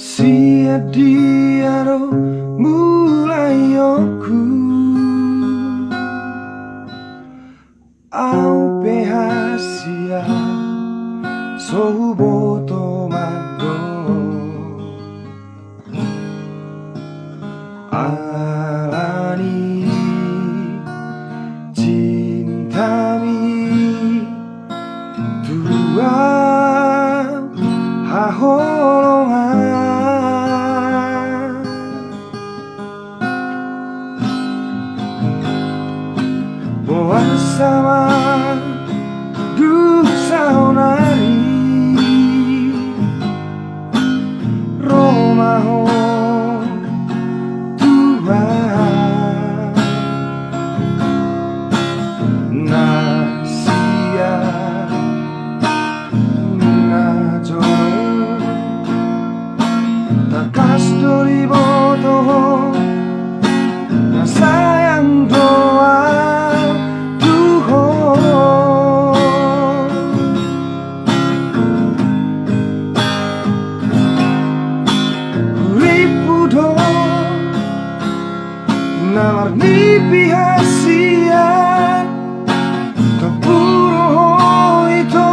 Sia diaro mulai aku au pehasia sohuboto mado alani cintami tuang haholongan bersama saunari Romaho Tuhan nasia najoro takas dari bodoh na sayang doa namar ni pihasian tepuro itu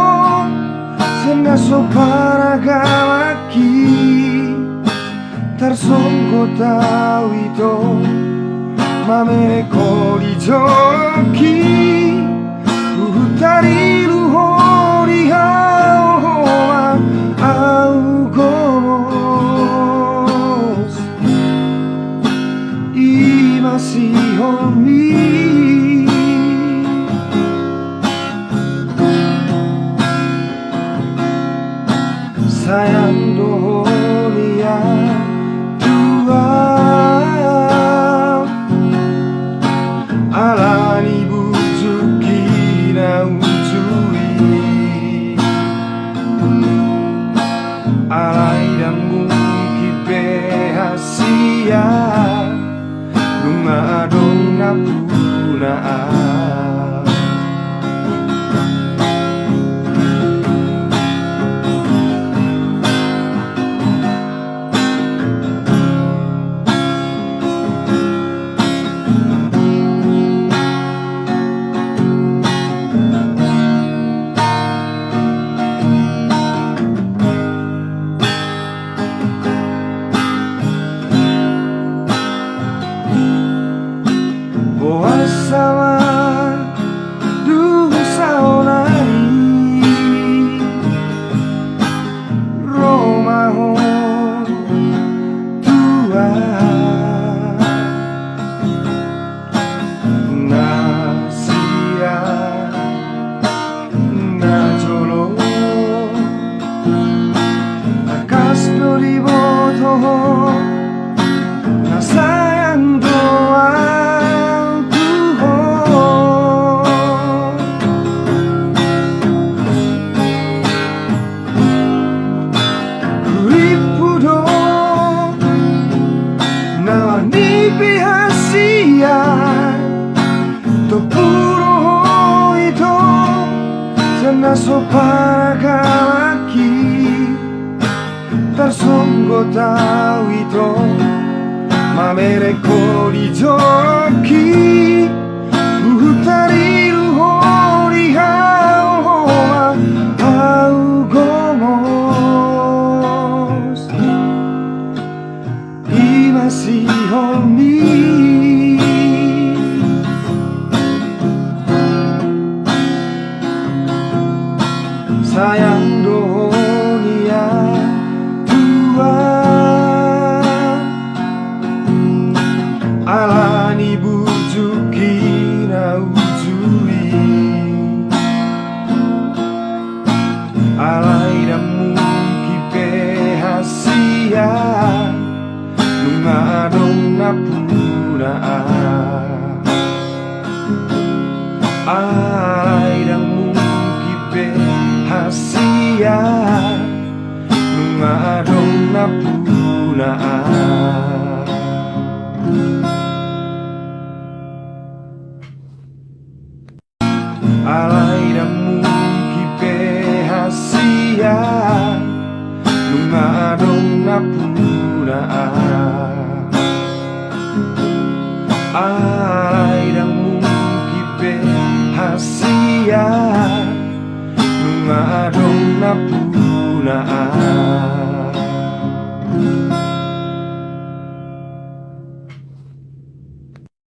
senaso para galaki tarsongko tau itu mamere kori joki utari luhori haohoma au gomos masih homi sayang doholia tua alani bujuki na ujui alai dan mungkin behasia Lunga dong na punaan sama saunari Romaho Tuhan nasia najolo takas dari bodoh na sayang doa tepuro itu senaso para galaki tarsongko tau itu mamere kori joki utari luhori haohoma au gomos masih homi sayang dohonia tua alani bujuki na ujui alai dan mungkin pehasia lunga dong na punaan alai dan mungkin pehasia lunga dong na punaan alai dan mungkin pehasia lunga dong na punaan punaan. Alay dan mukibe hasia nunga adong na punaan.